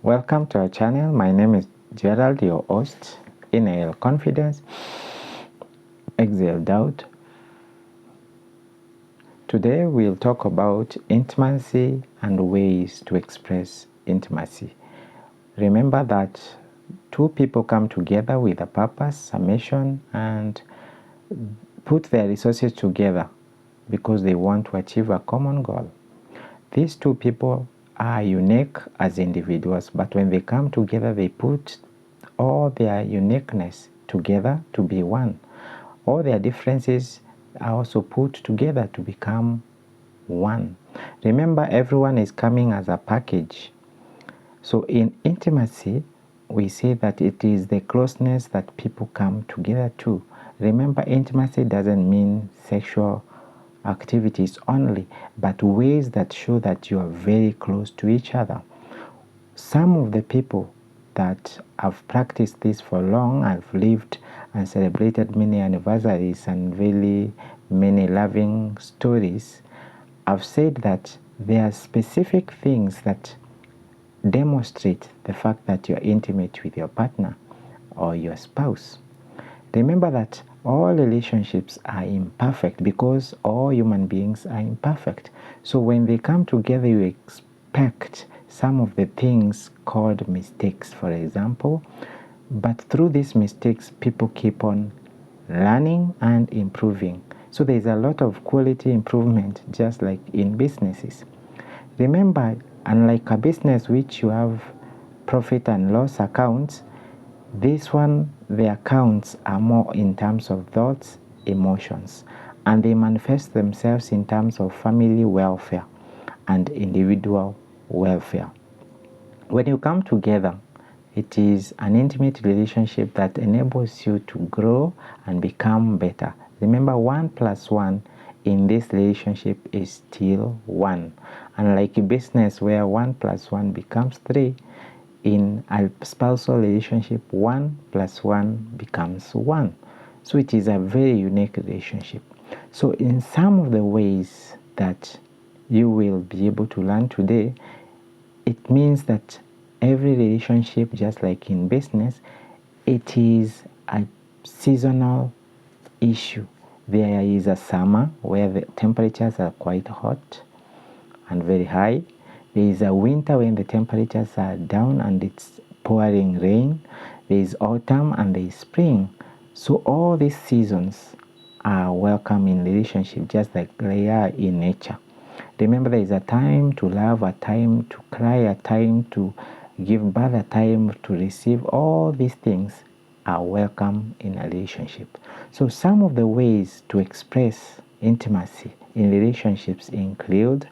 Welcome to our channel. My name is Gerald, your host. Inhale confidence, exhale doubt. Today we'll talk about intimacy and ways to express intimacy. Remember that two people come together with a purpose, a mission, and put their resources together because they want to achieve a common goal. These two people are unique as individuals, but when they come together, they put all their uniqueness together to be one. All their differences are also put together to become one. Remember, everyone is coming as a package. So in intimacy, we say that it is the closeness that people come together to. Remember, intimacy doesn't mean sexual activities only, but ways that show that you are very close to each other. Some of the people that have practiced this for long and have lived and celebrated many anniversaries and really many loving stories have said that there are specific things that demonstrate the fact that you're intimate with your partner or your spouse. Remember that all relationships are imperfect because all human beings are imperfect. So when they come together, you expect some of the things called mistakes, for example. But through these mistakes, people keep on learning and improving. So there's a lot of quality improvement, just like in businesses. Remember, unlike a business which you have profit and loss accounts, this one, the accounts are more in terms of thoughts, emotions, and they manifest themselves in terms of family welfare and individual welfare. When you come together, it is an intimate relationship that enables you to grow and become better. Remember, 1 plus 1 in this relationship is still 1. Unlike a business where 1 plus 1 becomes 3, in a spousal relationship, 1 plus 1 becomes 1. So it is a very unique relationship. So in some of the ways that you will be able to learn today, it means that every relationship, just like in business, it is a seasonal issue. There is a summer where the temperatures are quite hot and very high. There is a winter when the temperatures are down and it's pouring rain. There is autumn and there is spring. So all these seasons are welcome in relationship, just like they are in nature. Remember, there is a time to love, a time to cry, a time to give birth, a time to receive. All these things are welcome in a relationship. So some of the ways to express intimacy in relationships include: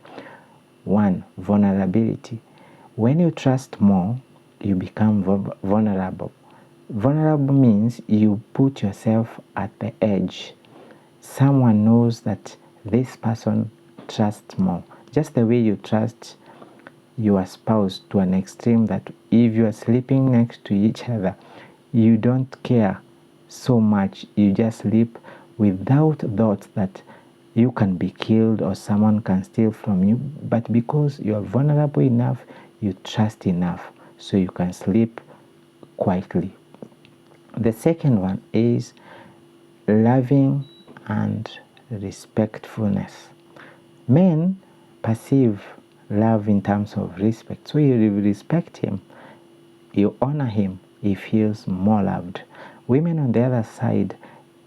1. Vulnerability. When you trust more, you become vulnerable. Vulnerable means you put yourself at the edge. Someone knows that this person trusts more. Just the way you trust your spouse to an extreme that if you are sleeping next to each other, you don't care so much. You just sleep without thoughts that you can be killed or someone can steal from you. But because you are vulnerable enough, you trust enough, so you can sleep quietly. The second one is loving and respectfulness. Men perceive love in terms of respect. So you respect him, you honor him, he feels more loved. Women on the other side,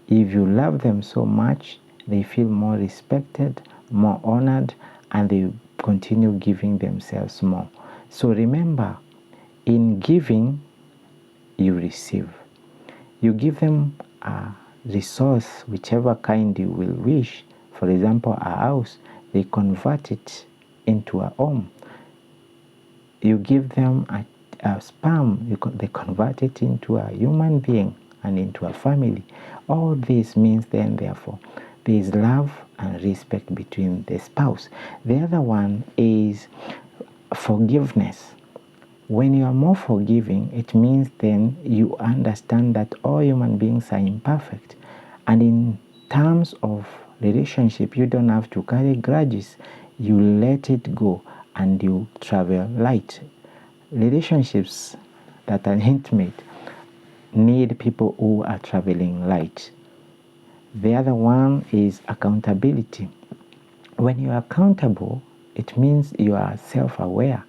if you love them so much, they feel more respected, more honored, and they continue giving themselves more. So remember, in giving, you receive. You give them a resource, whichever kind you will wish. For example, a house, they convert it into a home. You give them a sperm, they convert it into a human being and into a family. All this means then, therefore, there is love and respect between the spouse. The other one is forgiveness. When you are more forgiving, it means then you understand that all human beings are imperfect. And in terms of relationship, you don't have to carry grudges. You let it go and you travel light. relationships that are intimate need people who are traveling light. The other one is accountability. When you are accountable, it means you are self-aware.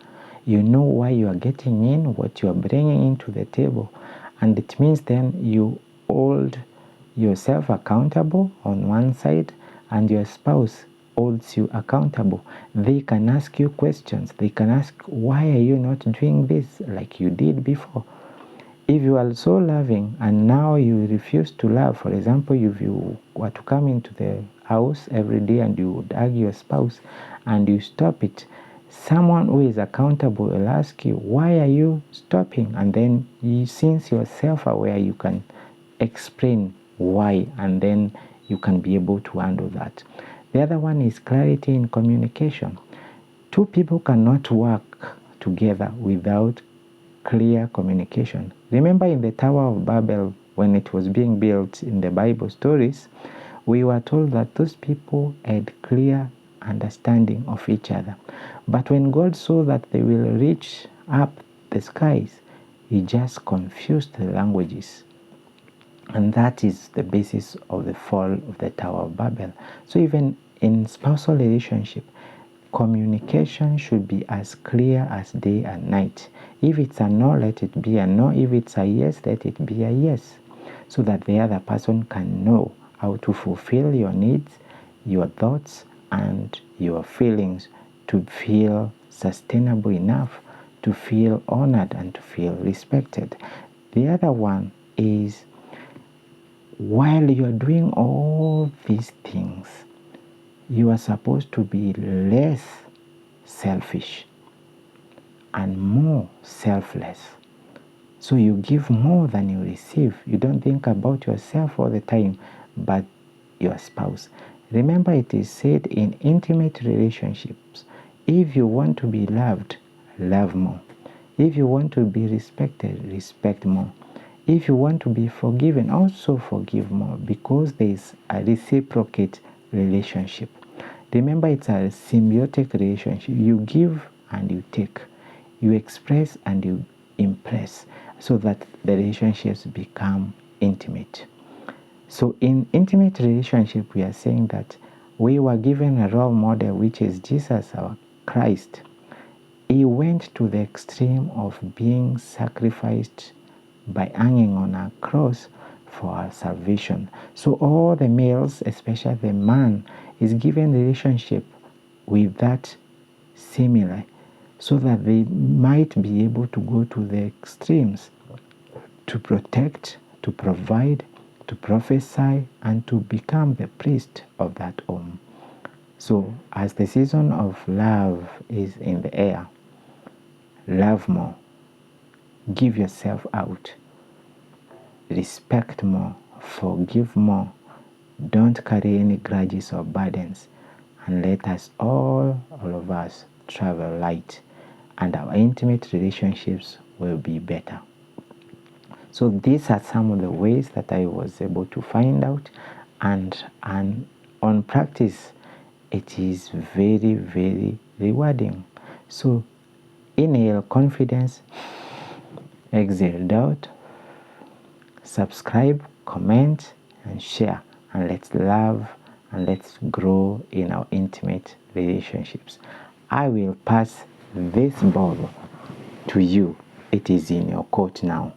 You know why you are getting in, what you are bringing into the table. And it means then you hold yourself accountable on one side, and your spouse holds you accountable. They can ask you questions. They can ask, why are you not doing this like you did before? If you are so loving and now you refuse to love, for example, if you were to come into the house every day and you would hug your spouse and you stop it, someone who is accountable will ask you, why are you stopping? And then since you're self-aware, you can explain why, and then you can be able to handle that. The other one is clarity in communication. Two people cannot work together without clear communication. Remember in the Tower of Babel, when it was being built in the Bible stories, we were told that those people had clear understanding of each other. But when God saw that they will reach up the skies, he just confused the languages. And that is the basis of the fall of the Tower of Babel. So even in spousal relationship, communication should be as clear as day and night. If it's a no, let it be a no. If it's a yes, let it be a yes. So that the other person can know how to fulfill your needs, your thoughts, and your feelings to feel sustainable enough, to feel honored, and to feel respected. The other one is, while you are doing all these things, you are supposed to be less selfish and more selfless. So you give more than you receive. You don't think about yourself all the time, but your spouse. Remember, it is said in intimate relationships, if you want to be loved, love more. If you want to be respected, respect more. If you want to be forgiven, also forgive more, because there is a reciprocate relationship. Remember, it's a symbiotic relationship. You give and you take. You express and you impress, so that the relationships become intimate. So in intimate relationship, we are saying that we were given a role model, which is Jesus, our Christ. He went to the extreme of being sacrificed by hanging on a cross for our salvation. So all the males, especially the man, is given relationship with that similar, so that they might be able to go to the extremes to protect, to provide, to prophesy, and to become the priest of that home. So as the season of love is in the air, love more, give yourself out, respect more, forgive more, don't carry any grudges or burdens, and let us all of us travel light, and our intimate relationships will be better. So these are some of the ways that I was able to find out, and on practice it is very, very rewarding. So inhale confidence, exhale doubt, subscribe, comment, and share, and let's love and let's grow in our intimate relationships. I will pass this ball to you. It is in your court now.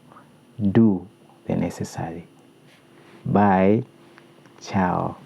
Do the necessary. Bye. Ciao.